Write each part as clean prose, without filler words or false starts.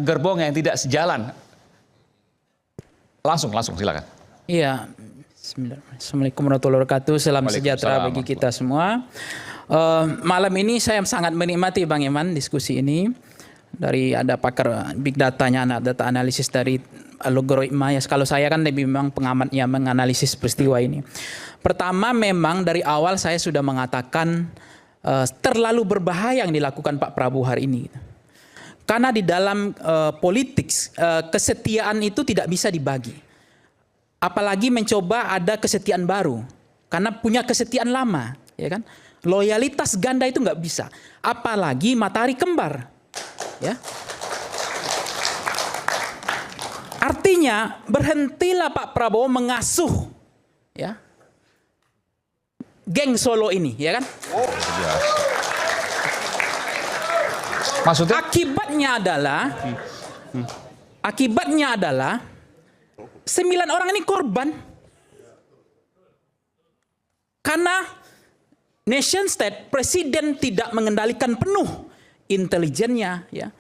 gerbong yang tidak sejalan. Langsung silakan. Iya, Assalamualaikum warahmatullahi wabarakatuh. Salam sejahtera bagi kita semua. Malam ini saya sangat menikmati Bang Iman diskusi ini. Dari ada pakar big datanya, data analisis dari algoritma ya. Kalau saya kan lebih memang pengamatnya menganalisis peristiwa ini. Pertama, memang dari awal saya sudah mengatakan terlalu berbahaya yang dilakukan Pak Prabowo hari ini. Karena di dalam politik kesetiaan itu tidak bisa dibagi. Apalagi mencoba ada kesetiaan baru. Karena punya kesetiaan lama, ya kan? Loyalitas ganda itu nggak bisa. Apalagi matahari kembar, ya. Artinya berhentilah Pak Prabowo mengasuh, ya, geng Solo ini, ya kan? Maksudnya? Akibatnya adalah 9 orang ini korban karena nation state, presiden tidak mengendalikan penuh intelijennya, ya,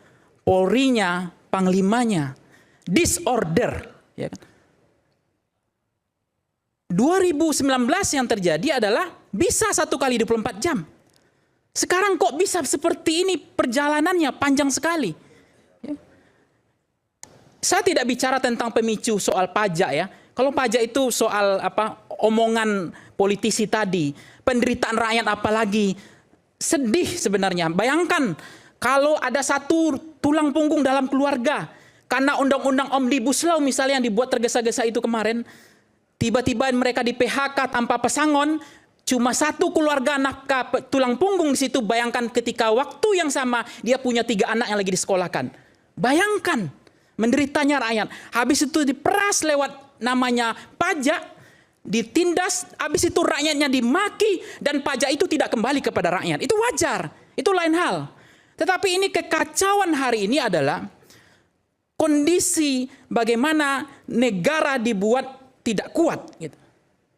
Polri-nya, panglimanya, disorder, ya kan? 2019 yang terjadi adalah bisa 1 kali 24 jam. Sekarang kok bisa seperti ini perjalanannya panjang sekali. Ya. Saya tidak bicara tentang pemicu soal pajak ya. Kalau pajak itu soal omongan politisi tadi, penderitaan rakyat apalagi. Sedih sebenarnya. Bayangkan kalau ada satu tulang punggung dalam keluarga karena undang-undang Omnibus Law misalnya yang dibuat tergesa-gesa itu kemarin, tiba-tiba mereka di PHK tanpa pesangon. Cuma satu keluarga nafkah tulang punggung di situ. Bayangkan ketika waktu yang sama dia punya 3 anak yang lagi disekolahkan. Bayangkan menderitanya rakyat. Habis itu diperas lewat namanya pajak, ditindas, habis itu rakyatnya dimaki dan pajak itu tidak kembali kepada rakyat. Itu wajar, itu lain hal. Tetapi ini kekacauan hari ini adalah kondisi bagaimana negara dibuat tidak kuat gitu.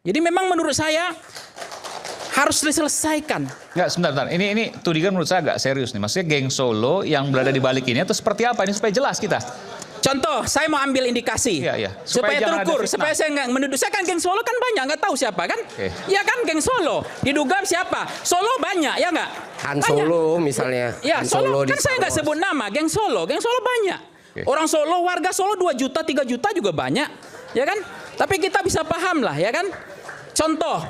Jadi memang menurut saya harus diselesaikan. Enggak, sebentar. Ini tudingan menurut saya agak serius nih. Maksudnya geng Solo yang berada di balik ini atau seperti apa? Ini supaya jelas kita. Contoh, saya mau ambil indikasi. Iya. Supaya terukur, supaya saya nggak menuduh. Saya kan geng Solo kan banyak, nggak tahu siapa kan? Ya kan geng Solo. Diduga siapa? Solo banyak, ya nggak? Han Solo misalnya. Ya, Solo kan saya nggak sebut nama. Geng Solo banyak. Orang Solo, warga Solo 2 juta, 3 juta juga banyak. Ya kan? Tapi kita bisa paham lah, ya kan? Contoh,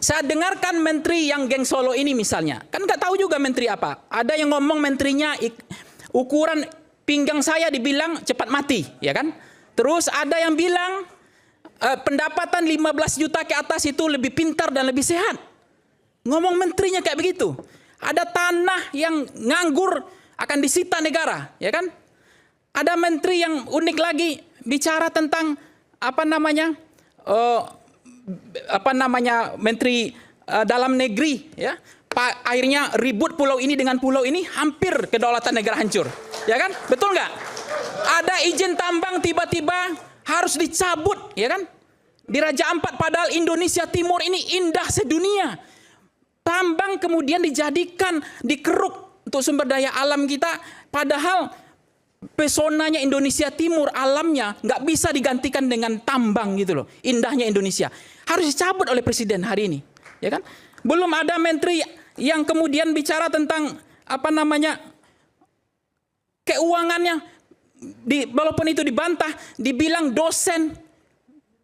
saya dengarkan menteri yang geng Solo ini misalnya, kan nggak tahu juga menteri apa. Ada yang ngomong menterinya ukuran pinggang saya dibilang cepat mati, ya kan? Terus ada yang bilang pendapatan 15 juta ke atas itu lebih pintar dan lebih sehat. Ngomong menterinya kayak begitu. Ada tanah yang nganggur akan disita negara, ya kan? Ada menteri yang unik lagi bicara tentang menteri dalam negeri, ya, akhirnya ribut pulau ini dengan pulau ini, hampir kedaulatan negara hancur, ya kan? Betul nggak? Ada izin tambang tiba-tiba harus dicabut, ya kan? Di Raja Ampat, padahal Indonesia Timur ini indah sedunia. Tambang kemudian dijadikan dikeruk untuk sumber daya alam kita, padahal pesonanya Indonesia Timur, alamnya nggak bisa digantikan dengan tambang gitu loh. Indahnya Indonesia harus dicabut oleh presiden hari ini, ya kan? Belum ada menteri yang kemudian bicara tentang keuangannya, walaupun itu dibantah, dibilang dosen,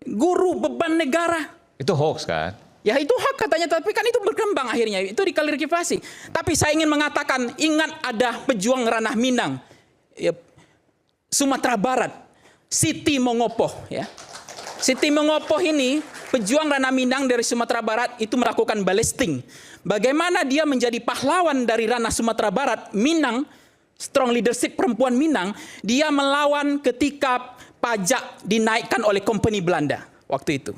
guru beban negara. Itu hoax kan? Ya itu hak katanya, tapi kan itu berkembang akhirnya, itu diklarifikasi. Tapi saya ingin mengatakan, ingat ada pejuang ranah Minang, ya, Sumatera Barat, Siti Mongopoh, ya. Siti Mongopoh ini pejuang ranah Minang dari Sumatera Barat itu melakukan balesting. Bagaimana dia menjadi pahlawan dari ranah Sumatera Barat, Minang, strong leadership perempuan Minang, dia melawan ketika pajak dinaikkan oleh company Belanda waktu itu.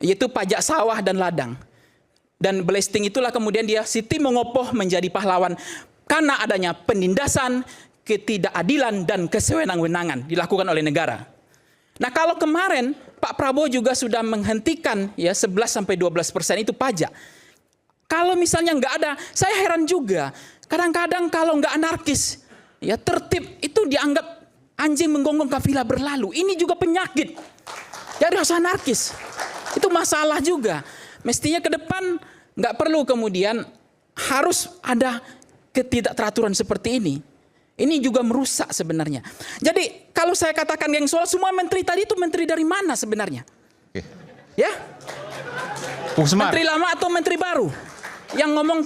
Yaitu pajak sawah dan ladang. Dan balesting itulah kemudian dia Siti Mongopoh menjadi pahlawan karena adanya penindasan, ketidakadilan dan kesewenang-wenangan dilakukan oleh negara. Nah, kalau kemarin Pak Prabowo juga sudah menghentikan ya 11-12% itu pajak. Kalau misalnya nggak ada, saya heran juga. Kadang-kadang kalau nggak anarkis, ya tertib itu dianggap Anjing menggonggong kafilah berlalu. Ini juga penyakit. Jadi harus anarkis. Itu masalah juga. Mestinya ke depan nggak perlu kemudian harus ada ketidakteraturan seperti ini. Ini juga merusak sebenarnya. Jadi kalau saya katakan geng Solo, semua menteri tadi itu menteri dari mana sebenarnya? Oke. Ya? Bung Semar. Menteri lama atau menteri baru? Yang ngomong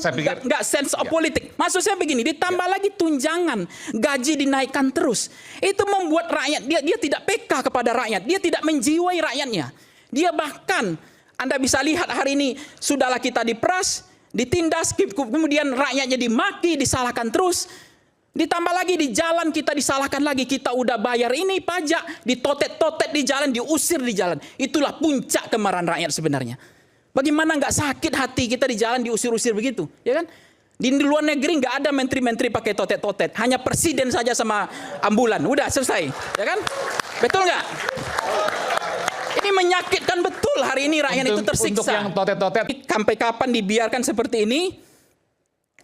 nggak sense of politik. Maksud saya begini, ditambah lagi tunjangan, gaji dinaikkan terus. Itu membuat rakyat, dia tidak peka kepada rakyat. Dia tidak menjiwai rakyatnya. Dia bahkan, Anda bisa lihat hari ini, sudahlah kita diperas, ditindas, kemudian rakyatnya dimaki, disalahkan terus. Ditambah lagi di jalan kita disalahkan lagi. Kita udah bayar ini pajak, ditotet-totet di jalan, diusir di jalan. Itulah puncak kemarahan rakyat sebenarnya. Bagaimana nggak sakit hati kita di jalan diusir-usir begitu, ya kan? Di luar negeri nggak ada menteri-menteri pakai totet-totet, hanya presiden saja sama ambulan, udah selesai, ya kan? Betul nggak? Ini menyakitkan betul hari ini rakyat itu tersiksa. Untuk yang totet-totet. Sampai kapan dibiarkan seperti ini?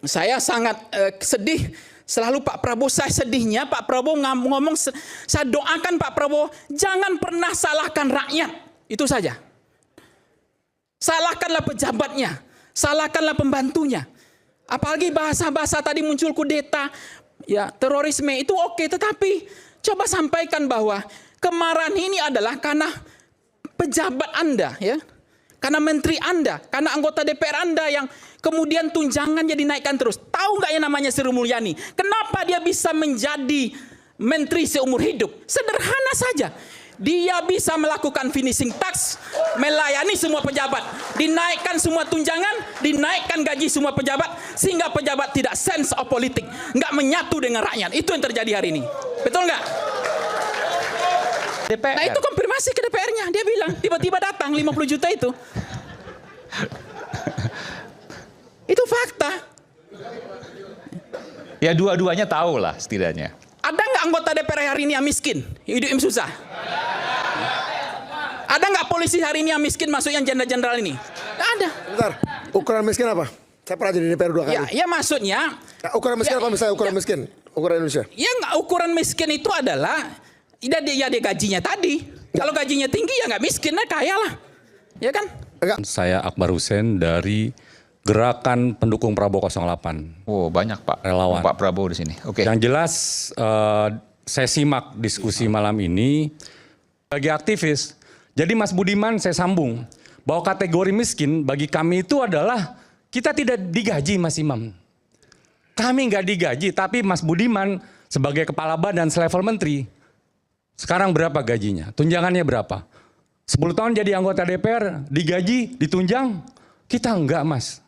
Saya sangat sedih. Selalu Pak Prabowo, saya sedihnya Pak Prabowo ngomong, saya doakan Pak Prabowo jangan pernah salahkan rakyat, itu saja. Salahkanlah pejabatnya, salahkanlah pembantunya. Apalagi bahasa-bahasa tadi muncul kudeta, ya terorisme itu oke, tetapi coba sampaikan bahwa kemarahan ini adalah karena pejabat Anda, ya, karena menteri Anda, karena anggota DPR Anda yang kemudian tunjangannya dinaikkan terus. Tahu nggak yang namanya Sri Mulyani? Kenapa dia bisa menjadi menteri seumur hidup? Sederhana saja. Dia bisa melakukan finishing tax, melayani semua pejabat, dinaikkan semua tunjangan, dinaikkan gaji semua pejabat, sehingga pejabat tidak sense of politik, nggak menyatu dengan rakyat. Itu yang terjadi hari ini. Betul nggak? DPR. Nah itu konfirmasi ke DPR-nya. Dia bilang, tiba-tiba datang 50 juta itu. Itu fakta. Ya dua-duanya tahu lah setidaknya. Ada nggak anggota DPR hari ini yang miskin? Hidup yang susah? Ada nggak polisi hari ini yang miskin masuk yang jenderal-jenderal ini? Nggak ada. Bentar, ukuran miskin apa? Saya pernah jadi DPR 2 kali. Ya maksudnya. Nah, ukuran miskin apa misalnya ukuran miskin? Ukuran Indonesia. Ya nggak, ukuran miskin itu adalah dia gajinya tadi. Kalau gajinya tinggi ya nggak miskin, kaya lah. Ya kan? Enggak. Saya Akbar Hussein dari Gerakan Pendukung Prabowo 08. Oh banyak Pak. Relawan. Pak Prabowo di sini. Oke. Yang jelas saya simak diskusi malam ini bagi aktivis. Jadi Mas Budiman saya sambung bahwa kategori miskin bagi kami itu adalah kita tidak digaji Mas Imam. Kami nggak digaji, tapi Mas Budiman sebagai kepala badan selevel menteri sekarang berapa gajinya? Tunjangannya berapa? 10 tahun jadi anggota DPR digaji, ditunjang? Kita enggak Mas.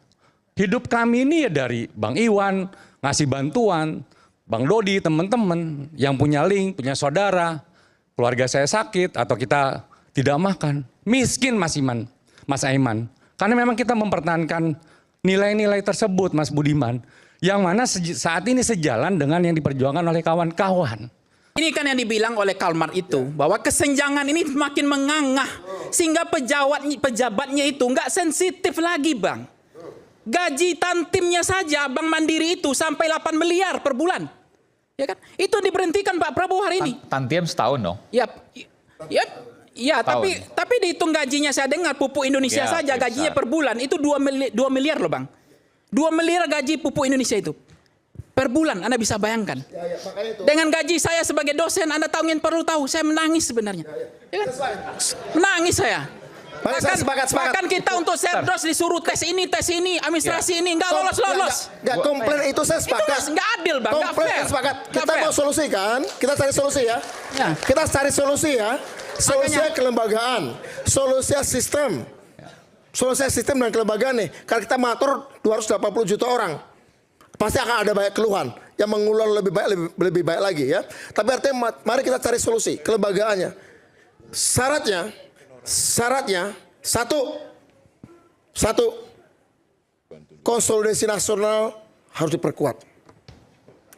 Hidup kami ini ya dari Bang Iwan, ngasih bantuan, Bang Dodi, teman-teman yang punya link, punya saudara, keluarga saya sakit atau kita tidak makan. Miskin Mas Iman, Mas Aiman. Karena memang kita mempertahankan nilai-nilai tersebut Mas Budiman. Yang mana saat ini sejalan dengan yang diperjuangkan oleh kawan-kawan. Ini kan yang dibilang oleh Karl Marx itu, bahwa kesenjangan ini makin mengangah. Sehingga pejabatnya itu nggak sensitif lagi Bang. Gaji tantimnya saja Bank Mandiri itu sampai 8 miliar per bulan. Ya kan? Itu diberhentikan Pak Prabowo hari ini. Tantiem setahun dong. Ya, tapi dihitung gajinya saya dengar pupuk Indonesia Ya, saja gajinya besar. per bulan itu 2 miliar loh Bang. 2 miliar gaji pupuk Indonesia itu. Per bulan Anda bisa bayangkan. Dengan gaji saya sebagai dosen Anda tahu yang perlu tahu, saya menangis sebenarnya. Ya kan? Menangis saya. Bahkan kita untuk Serdos disuruh tes ini, administrasi ini, nggak lolos. Nggak komplain itu saya sepakat. Itu nggak adil Bang, nggak Komplain fair. sepakat. Nggak Kita fair. mau solusi kan? Kita cari solusi ya. Ya. Kita cari solusi ya. Solusi Makanya. kelembagaan, solusi sistem. Solusi sistem dan kelembagaan nih. Kalau kita mengatur 280 juta orang, pasti akan ada banyak keluhan yang mengulang lebih baik lagi ya. Tapi artinya mari kita cari solusi kelembagaannya. Syaratnya satu konsolidasi nasional harus diperkuat.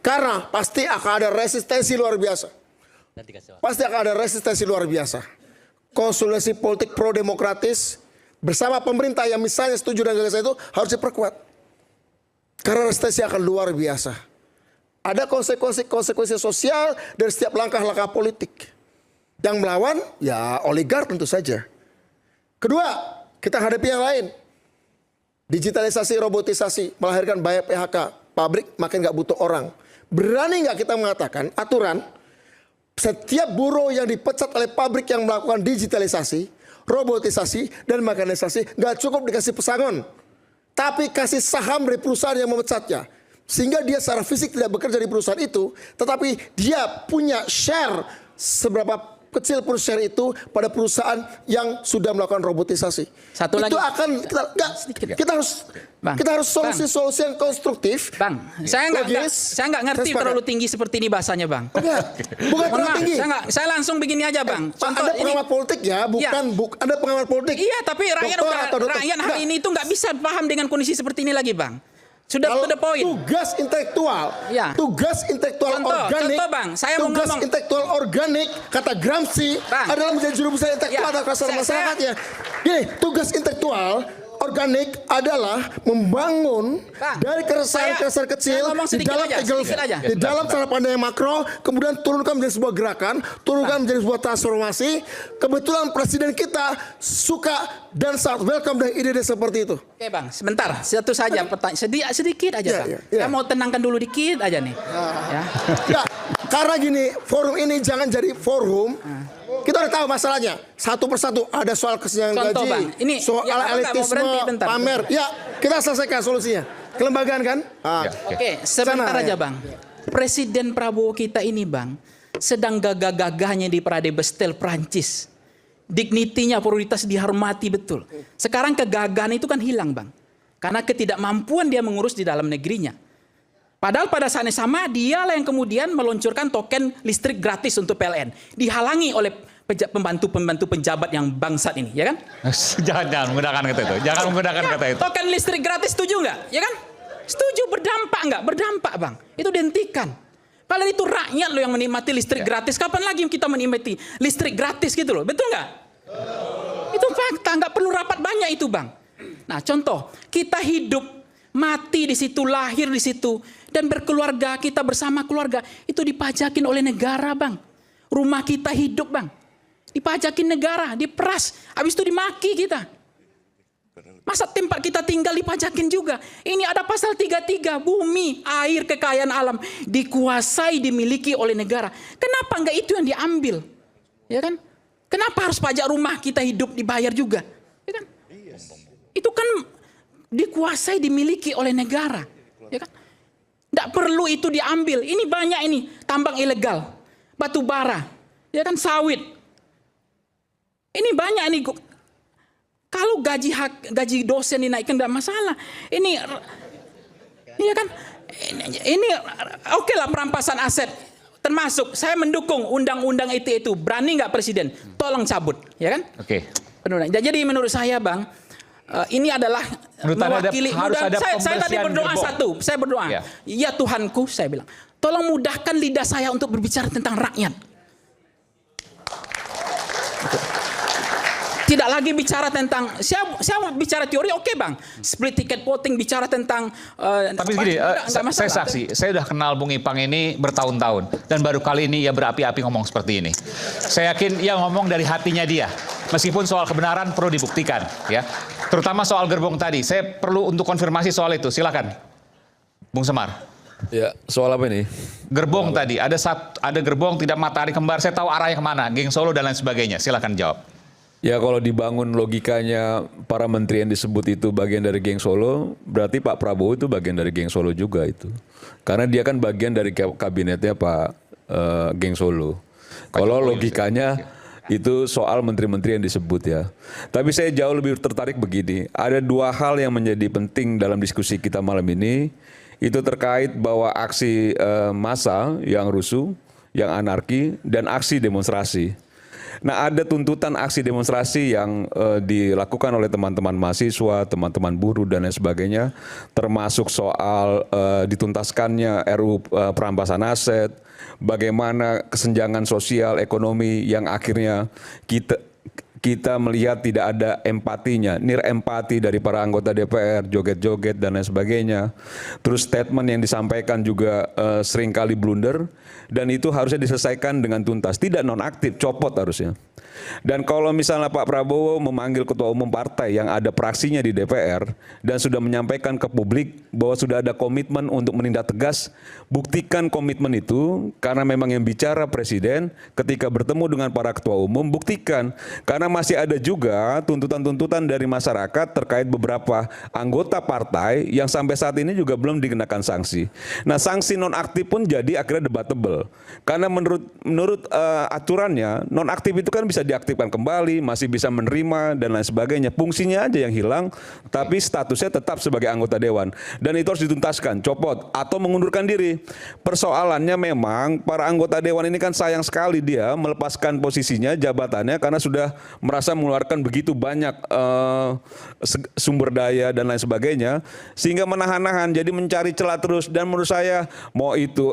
Karena pasti akan ada resistensi luar biasa. Konsolidasi politik pro-demokratis bersama pemerintah yang misalnya setuju dengan gagasan itu harus diperkuat. Karena resistensi akan luar biasa. Ada konsekuensi sosial dari setiap langkah-langkah politik. Yang melawan ya oligark tentu saja. Kedua, kita hadapi yang lain. Digitalisasi, robotisasi melahirkan banyak PHK. Pabrik makin nggak butuh orang. Berani nggak kita mengatakan aturan setiap buruh yang dipecat oleh pabrik yang melakukan digitalisasi, robotisasi, dan mekanisasi nggak cukup dikasih pesangon, tapi kasih saham dari perusahaan yang memecatnya. Sehingga dia secara fisik tidak bekerja di perusahaan itu, tetapi dia punya share seberapa kecil pun share itu pada perusahaan yang sudah melakukan robotisasi. Satu itu lagi. akan kita harus solusi-solusi yang konstruktif. Bang, saya nggak ngerti Saya terlalu tinggi seperti ini bahasanya, Bang. bukan Mohon terlalu maaf, tinggi. saya langsung begini aja, Bang. Ada pengamat politik ya, ada pengamat politik. Iya, tapi rakyat rakyat hari ini itu nggak bisa paham dengan kondisi seperti ini lagi, Bang. Sudah to the point. Tugas intelektual, Ya. tugas intelektual organik, contoh, Bang, saya mau tugas ngomong. intelektual organik kata Gramsci Bang. adalah menjadi juru besar intelektual Ya. atas dasar Saya- masyarakatnya. Gini, tugas intelektual organik adalah membangun Bang, dari keresahan-keresahan saya kecil ngomong di sedikit dalam aja, sedikit aja. di dalam cara pandang yang makro, kemudian turunkan menjadi sebuah gerakan, turunkan menjadi sebuah transformasi. Kebetulan presiden kita suka dan sangat welcome dengan ide-ide seperti itu. Oke, Bang, sebentar. Satu saja pertanyaan sedikit aja, Ya, Bang. ya, ya. Saya mau tenangkan dulu dikit aja nih. Ya. Ya, karena gini, forum ini jangan jadi forum. Kita udah tahu masalahnya. Satu persatu ada soal kesenjangan Contoh, gaji, Bang. Ini, soal ya, Bapak nggak mau elitisme, berhenti, bentar. pamer. Ya, kita selesaikan solusinya. Kelembagaan kan? Ya. Oke, sebentar Sana, aja, ya. Bang. Presiden Prabowo kita ini, Bang, sedang gagah-gagahnya di Prade Bestel Prancis. Dignitinya, prioritas dihormati betul. Sekarang kegagahan itu kan hilang, Bang. Karena ketidakmampuan dia mengurus di dalam negerinya. Padahal pada saat yang sama, dialah yang kemudian meluncurkan token listrik gratis untuk PLN. Dihalangi oleh pembantu-pembantu penjabat yang bangsat ini, ya kan? Jangan menggunakan kata itu. Jangan menggunakan kata itu. Token listrik gratis setuju nggak? Ya kan? Setuju, berdampak nggak? Berdampak, Bang. Itu dihentikan. Kalau itu rakyat loh yang menikmati listrik gratis. Kapan lagi kita menikmati listrik gratis gitu loh? Betul nggak? Itu fakta, nggak perlu rapat banyak itu, Bang. Nah, contoh, kita hidup, mati di situ, lahir di situ, dan berkeluarga, kita bersama keluarga, itu dipajakin oleh negara, Bang. Rumah kita hidup, Bang. Dipajakin negara, diperas, habis itu dimaki kita. Masa tempat kita tinggal dipajakin juga. Ini ada pasal 33, bumi, air, kekayaan alam dikuasai, dimiliki oleh negara. Kenapa enggak itu yang diambil? Ya kan? Kenapa harus pajak rumah kita hidup dibayar juga? Ya kan? Itu kan dikuasai, dimiliki oleh negara. Ya kan? Enggak perlu itu diambil. Ini banyak ini tambang ilegal, batu bara, ya kan, sawit. Ini banyak nih. Kalau gaji dosen dinaikkan tidak masalah. Ini ya kan? Ini oke lah perampasan aset. Termasuk saya mendukung undang-undang itu. Berani nggak presiden? Tolong cabut, ya kan? Oke. Jadi menurut saya, Bang, ini adalah mewakili. Harus ada Saya tadi pembersihan berdoa gerbong. saya berdoa. Ya. Ya Tuhanku, saya bilang, tolong mudahkan lidah saya untuk berbicara tentang rakyat. Tidak lagi bicara tentang, saya bicara teori, oke, Bang. Split ticket voting, bicara tentang Tapi gini, saya saksi, saya udah kenal Bung Ipang ini bertahun-tahun. Dan baru kali ini ia berapi-api ngomong seperti ini. Saya yakin ia ngomong dari hatinya dia. Meskipun soal kebenaran perlu dibuktikan, ya. Terutama soal gerbong tadi. Saya perlu untuk konfirmasi soal itu. Silakan, Bung Semar. Ya, soal apa ini? Gerbong tadi, ada gerbong tidak matahari kembar. Saya tahu arahnya kemana, geng Solo dan lain sebagainya. Silakan jawab. Ya kalau dibangun logikanya para menteri yang disebut itu bagian dari geng Solo, berarti Pak Prabowo itu bagian dari geng Solo juga itu. Karena dia kan bagian dari kabinetnya Pak geng Solo. Kalau logikanya itu soal menteri-menteri yang disebut ya. Tapi saya jauh lebih tertarik begini. Ada dua hal yang menjadi penting dalam diskusi kita malam ini. Itu terkait bahwa aksi massa yang rusuh, yang anarki, dan aksi demonstrasi. Nah, ada tuntutan aksi demonstrasi yang dilakukan oleh teman-teman mahasiswa, teman-teman buruh dan lain sebagainya, termasuk soal dituntaskannya RUU perampasan aset, bagaimana kesenjangan sosial ekonomi yang akhirnya kita melihat tidak ada empatinya, nir empati dari para anggota DPR, joget-joget dan lain sebagainya. Terus statement yang disampaikan juga seringkali blunder, dan itu harusnya diselesaikan dengan tuntas, tidak nonaktif, copot harusnya. Dan kalau misalnya Pak Prabowo memanggil ketua umum partai yang ada praksinya di DPR dan sudah menyampaikan ke publik bahwa sudah ada komitmen untuk menindak tegas, buktikan komitmen itu, karena memang yang bicara presiden ketika bertemu dengan para ketua umum, buktikan. Karena masih ada juga tuntutan-tuntutan dari masyarakat terkait beberapa anggota partai yang sampai saat ini juga belum dikenakan sanksi. Nah, sanksi nonaktif pun jadi akhirnya debatable. Karena menurut aturannya, nonaktif itu kan bisa diaktifkan kembali, masih bisa menerima dan lain sebagainya. Fungsinya aja yang hilang, tapi statusnya tetap sebagai anggota dewan. Dan itu harus dituntaskan, copot atau mengundurkan diri. Persoalannya memang para anggota dewan ini kan sayang sekali dia melepaskan posisinya, jabatannya, karena sudah merasa mengeluarkan begitu banyak sumber daya dan lain sebagainya, sehingga menahan-nahan, jadi mencari celah terus. Dan menurut saya mau itu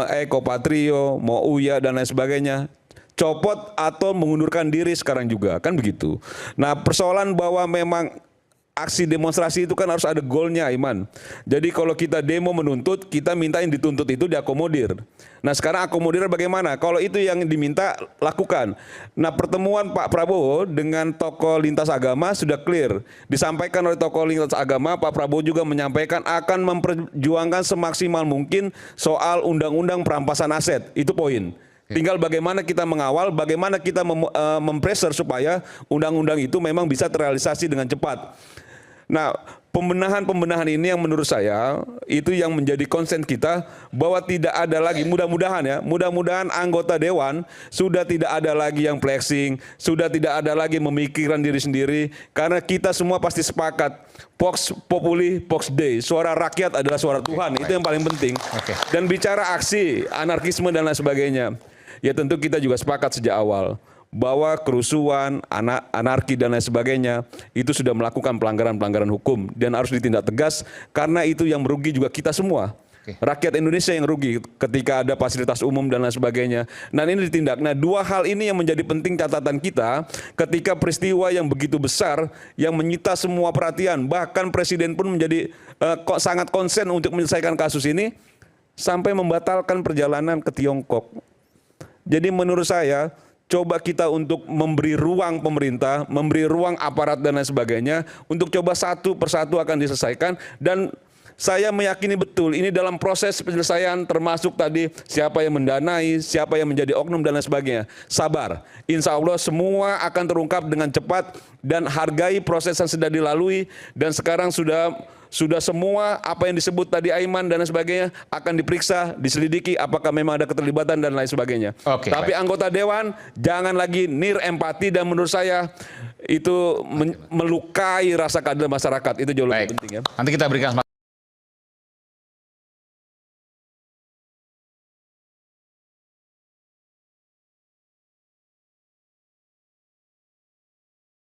Eko Patrio, mau Uya dan lain sebagainya, copot atau mengundurkan diri sekarang juga, kan begitu. Nah, persoalan bahwa memang aksi demonstrasi itu kan harus ada goalnya, Iman. Jadi kalau kita demo menuntut, kita minta yang dituntut itu diakomodir. Nah, sekarang akomodir bagaimana? Kalau itu yang diminta, lakukan. Nah, pertemuan Pak Prabowo dengan tokoh lintas agama sudah clear. Disampaikan oleh tokoh lintas agama, Pak Prabowo juga menyampaikan akan memperjuangkan semaksimal mungkin soal undang-undang perampasan aset. Itu poin. Tinggal bagaimana kita mengawal, bagaimana kita mempressure supaya undang-undang itu memang bisa terrealisasi dengan cepat. Nah, pembenahan ini yang menurut saya itu yang menjadi konsen kita, bahwa tidak ada lagi, mudah-mudahan anggota dewan sudah tidak ada lagi yang flexing, sudah tidak ada lagi memikirkan diri sendiri, karena kita semua pasti sepakat Vox Populi, Vox Dei, suara rakyat adalah suara Tuhan, itu yang paling penting. Dan bicara aksi, anarkisme dan lain sebagainya, ya tentu kita juga sepakat sejak awal bahwa kerusuhan, anarki dan lain sebagainya itu sudah melakukan pelanggaran-pelanggaran hukum dan harus ditindak tegas, karena itu yang merugi juga kita semua. Rakyat Indonesia yang rugi ketika ada fasilitas umum dan lain sebagainya. Nah, ini ditindak. Nah, dua hal ini yang menjadi penting catatan kita ketika peristiwa yang begitu besar yang menyita semua perhatian, bahkan presiden pun menjadi sangat konsen untuk menyelesaikan kasus ini sampai membatalkan perjalanan ke Tiongkok. Jadi menurut saya, coba kita untuk memberi ruang pemerintah, memberi ruang aparat dan lain sebagainya, untuk coba satu persatu akan diselesaikan. Dan saya meyakini betul ini dalam proses penyelesaian, termasuk tadi siapa yang mendanai, siapa yang menjadi oknum dan lain sebagainya. Sabar, insya Allah semua akan terungkap dengan cepat, dan hargai proses yang sudah dilalui. Dan sekarang sudah semua apa yang disebut tadi Aiman dan lain sebagainya akan diperiksa, diselidiki apakah memang ada keterlibatan dan lain sebagainya. Tapi anggota dewan jangan lagi nir empati, dan menurut saya itu melukai rasa keadilan masyarakat, itu jauh lebih penting ya. Nanti kita berikan